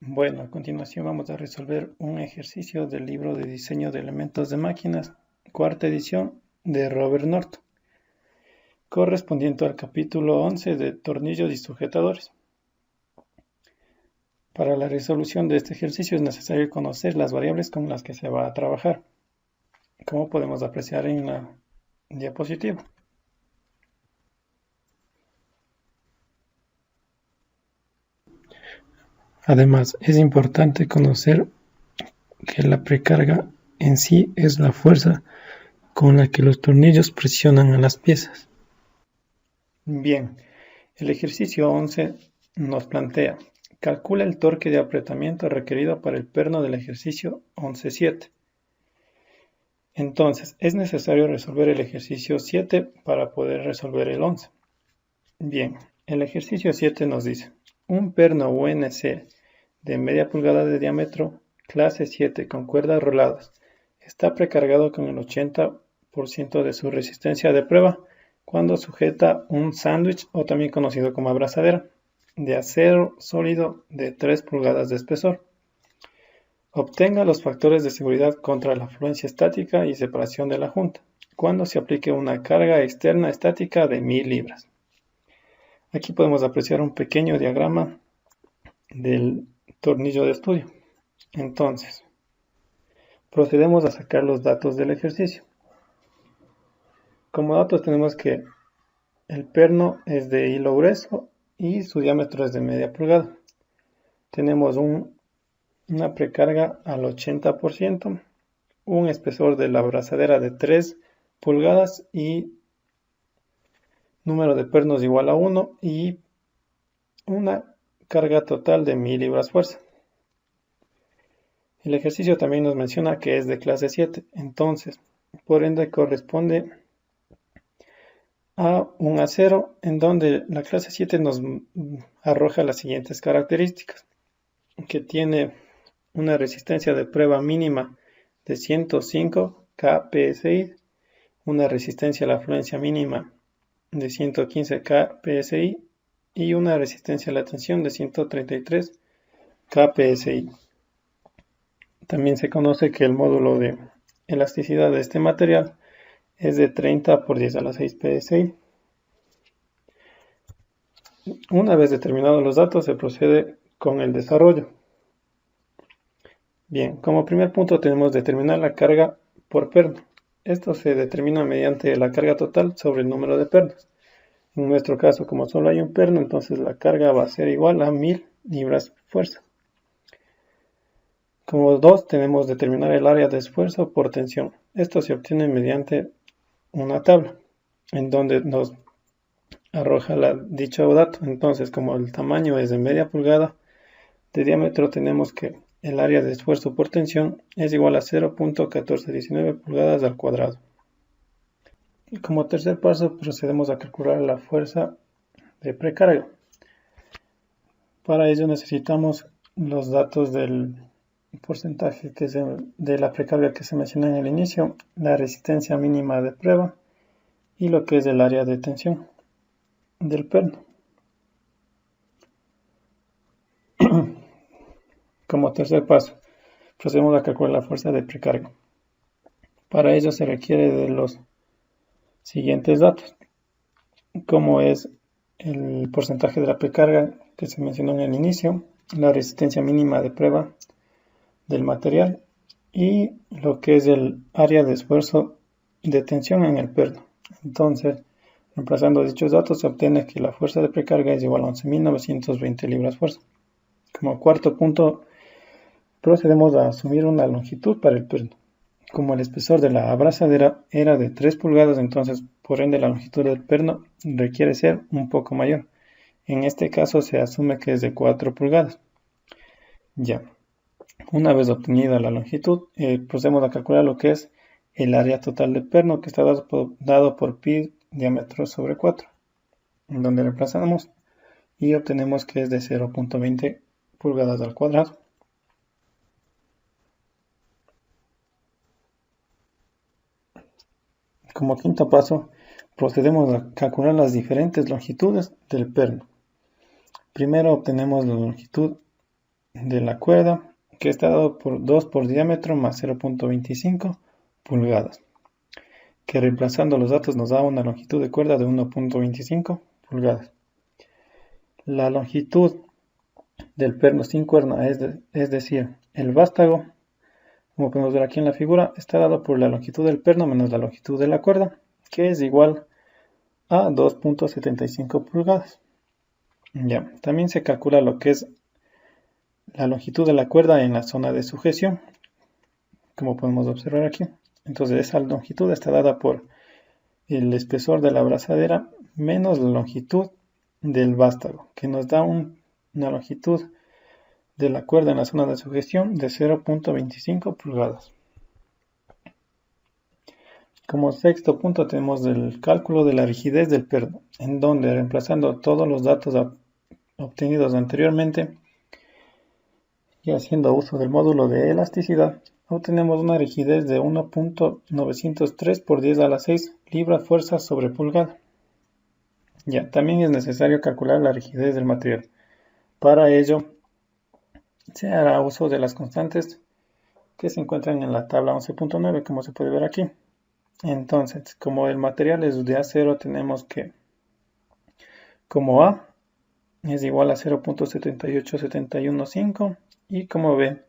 Bueno, a continuación vamos a resolver un ejercicio del libro de diseño de elementos de máquinas, cuarta edición de Robert Norton, correspondiente al capítulo 11 de tornillos y sujetadores. Para la resolución de este ejercicio es necesario conocer las variables con las que se va a trabajar, como podemos apreciar en la diapositiva. Además, es importante conocer que la precarga en sí es la fuerza con la que los tornillos presionan a las piezas. Bien, el ejercicio 11 nos plantea: calcula el torque de apretamiento requerido para el perno del ejercicio 11.7. Entonces, es necesario resolver el ejercicio 7 para poder resolver el 11. Bien, el ejercicio 7 nos dice: un perno UNC de media pulgada de diámetro, clase 7 con cuerdas roladas, está precargado con el 80% de su resistencia de prueba cuando sujeta un sándwich, o también conocido como abrazadera, de acero sólido de 3 pulgadas de espesor. Obtenga los factores de seguridad contra la fluencia estática y separación de la junta cuando se aplique una carga externa estática de 1000 libras. Aquí podemos apreciar un pequeño diagrama del tornillo de estudio. Entonces, procedemos a sacar los datos del ejercicio. Como datos tenemos que el perno es de hilo grueso y su diámetro es de media pulgada. Tenemos una precarga al 80%, un espesor de la abrazadera de 3 pulgadas y número de pernos igual a 1 y una carga total de 1000 libras fuerza. El ejercicio también nos menciona que es de clase 7, entonces, por ende, corresponde a un acero en donde la clase 7 nos arroja las siguientes características: que tiene una resistencia de prueba mínima de 105 kPSI, una resistencia a la fluencia mínima de 115 kPSI y una resistencia a la tensión de 133 kPSI. También se conoce que el módulo de elasticidad de este material es de 30 por 10 a la 6 psi. Una vez determinados los datos, se procede con el desarrollo. Bien, como primer punto tenemos determinar la carga por perno. Esto se determina mediante la carga total sobre el número de pernos. En nuestro caso, como solo hay un perno, entonces la carga va a ser igual a 1000 libras fuerza. Como 2, tenemos determinar el área de esfuerzo por tensión. Esto se obtiene mediante una tabla, en donde nos arroja dicho dato. Entonces, como el tamaño es de media pulgada de diámetro, tenemos que el área de esfuerzo por tensión es igual a 0.1419 pulgadas al cuadrado. Y como tercer paso, procedemos a calcular la fuerza de precarga. Para ello necesitamos los datos del porcentaje de la precarga que se menciona en el inicio, la resistencia mínima de prueba y lo que es el área de tensión del perno. Como tercer paso, procedemos a calcular la fuerza de precarga. Para ello se requiere de los siguientes datos, como es el porcentaje de la precarga que se mencionó en el inicio, la resistencia mínima de prueba del material y lo que es el área de esfuerzo de tensión en el perno. Entonces, reemplazando dichos datos, se obtiene que la fuerza de precarga es igual a 11.920 libras fuerza. Como cuarto punto, procedemos a asumir una longitud para el perno. Como el espesor de la abrazadera era de 3 pulgadas, entonces por ende la longitud del perno requiere ser un poco mayor. En este caso se asume que es de 4 pulgadas. Ya, una vez obtenida la longitud, procedemos a calcular lo que es el área total del perno, que está dado por pi diámetro sobre 4, en donde reemplazamos y obtenemos que es de 0.20 pulgadas al cuadrado. Como quinto paso, procedemos a calcular las diferentes longitudes del perno. Primero obtenemos la longitud de la cuerda, que está dado por 2 por diámetro más 0.25 pulgadas, que reemplazando los datos nos da una longitud de cuerda de 1.25 pulgadas. La longitud del perno sin cuerda, es decir, el vástago, como podemos ver aquí en la figura, está dado por la longitud del perno menos la longitud de la cuerda, que es igual a 2.75 pulgadas. Ya, también se calcula lo que es la longitud de la cuerda en la zona de sujeción, como podemos observar aquí. Entonces esa longitud está dada por el espesor de la abrazadera menos la longitud del vástago, que nos da una longitud de la cuerda en la zona de sujeción de 0.25 pulgadas. Como sexto punto tenemos el cálculo de la rigidez del perno, en donde reemplazando todos los datos obtenidos anteriormente y haciendo uso del módulo de elasticidad, obtenemos una rigidez de 1.903 por 10 a la 6 libra-fuerza sobre pulgada. Ya, también es necesario calcular la rigidez del material. Para ello, se hará uso de las constantes que se encuentran en la tabla 11.9, como se puede ver aquí. Entonces, como el material es de acero, tenemos que, como A es igual a 0.78715 y como B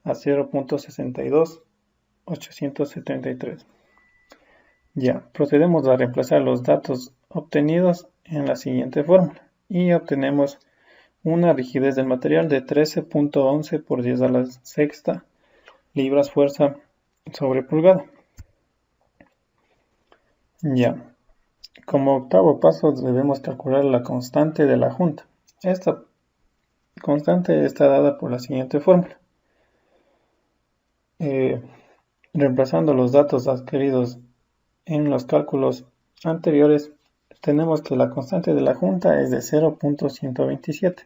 a 0.62873. Ya, procedemos a reemplazar los datos obtenidos en la siguiente fórmula y obtenemos una rigidez del material de 13.11 por 10 a la sexta libras fuerza sobre pulgada. Ya, como octavo paso debemos calcular la constante de la junta. Esta constante está dada por la siguiente fórmula. Reemplazando los datos adquiridos en los cálculos anteriores, tenemos que la constante de la junta es de 0.127.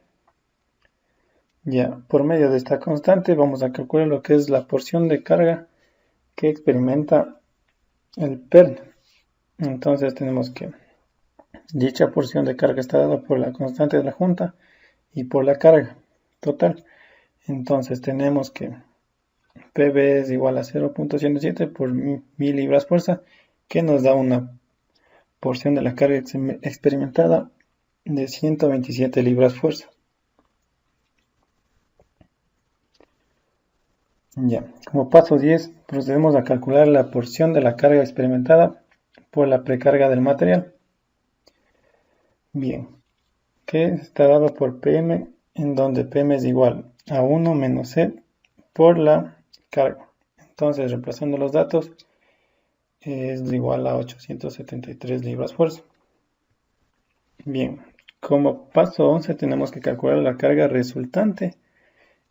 Ya, por medio de esta constante vamos a calcular lo que es la porción de carga que experimenta el perno. Entonces tenemos que dicha porción de carga está dada por la constante de la junta y por la carga total. Entonces tenemos que PB es igual a 0.107 por 1000 libras fuerza, que nos da una porción de la carga experimentada de 127 libras fuerza. Ya, como paso 10, procedemos a calcular la porción de la carga experimentada por la precarga del material. Bien, que está dado por PM, en donde PM es igual a 1 menos C por la carga. Entonces, reemplazando los datos, es igual a 873 libras fuerza. Bien, como paso 11 tenemos que calcular la carga resultante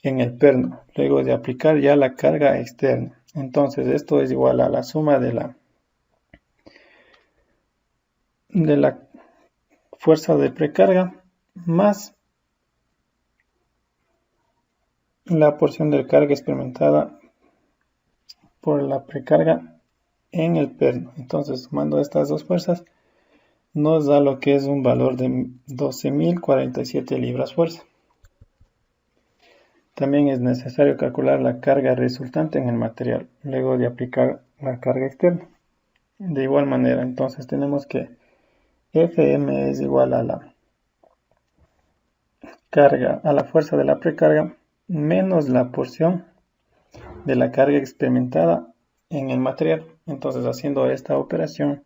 en el perno, luego de aplicar ya la carga externa. Entonces esto es igual a la suma de la fuerza de precarga más la porción de carga experimentada por la precarga en el perno. Entonces, sumando estas dos fuerzas nos da lo que es un valor de 12.047 libras fuerza. También es necesario calcular la carga resultante en el material, luego de aplicar la carga externa. De igual manera, entonces tenemos que Fm es igual a la carga, a la fuerza de la precarga, menos la porción de la carga experimentada en el material. Entonces, haciendo esta operación,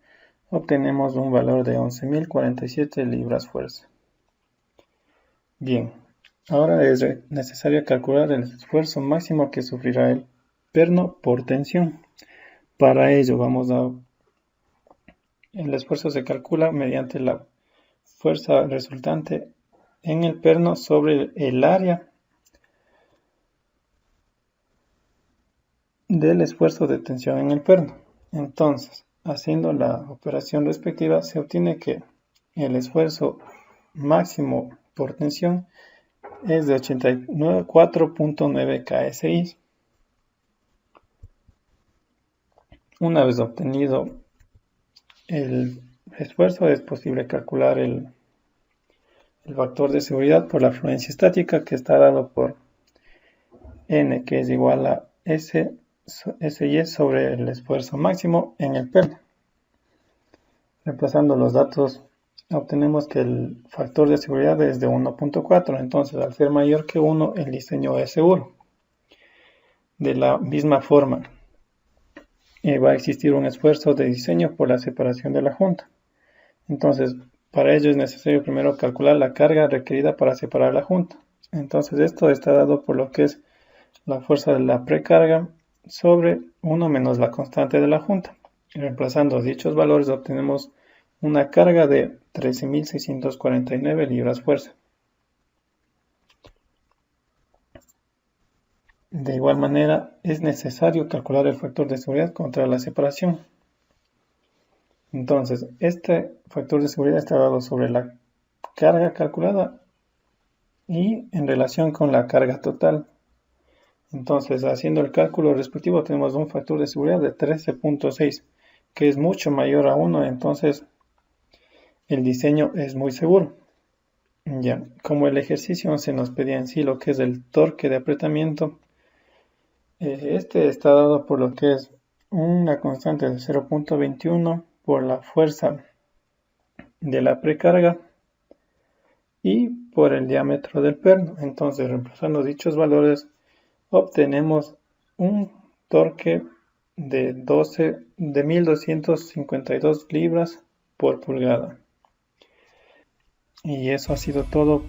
obtenemos un valor de 11.047 libras fuerza. Bien, ahora es necesario calcular el esfuerzo máximo que sufrirá el perno por tensión. Para ello el esfuerzo se calcula mediante la fuerza resultante en el perno sobre el área del esfuerzo de tensión en el perno. Entonces, haciendo la operación respectiva, se obtiene que el esfuerzo máximo por tensión es de 84.9 KSI. Una vez obtenido el esfuerzo, es posible calcular el factor de seguridad por la fluencia estática, que está dado por N, que es igual a SY sobre el esfuerzo máximo en el perno. Reemplazando los datos, obtenemos que el factor de seguridad es de 1.4, entonces al ser mayor que 1, el diseño es seguro. De la misma forma, va a existir un esfuerzo de diseño por la separación de la junta. Entonces, para ello es necesario primero calcular la carga requerida para separar la junta. Entonces, esto está dado por lo que es la fuerza de la precarga sobre 1 menos la constante de la junta. Reemplazando dichos valores obtenemos una carga de 13.649 libras fuerza. De igual manera, es necesario calcular el factor de seguridad contra la separación. Entonces, este factor de seguridad está dado sobre la carga calculada y en relación con la carga total. Entonces, haciendo el cálculo respectivo, tenemos un factor de seguridad de 13.6, que es mucho mayor a 1, entonces el diseño es muy seguro. Ya, como el ejercicio se nos pedía en sí lo que es el torque de apretamiento, este está dado por lo que es una constante de 0.21 por la fuerza de la precarga y por el diámetro del perno. Entonces, reemplazando dichos valores, obtenemos un torque de 1.252 libras por pulgada. Y eso ha sido todo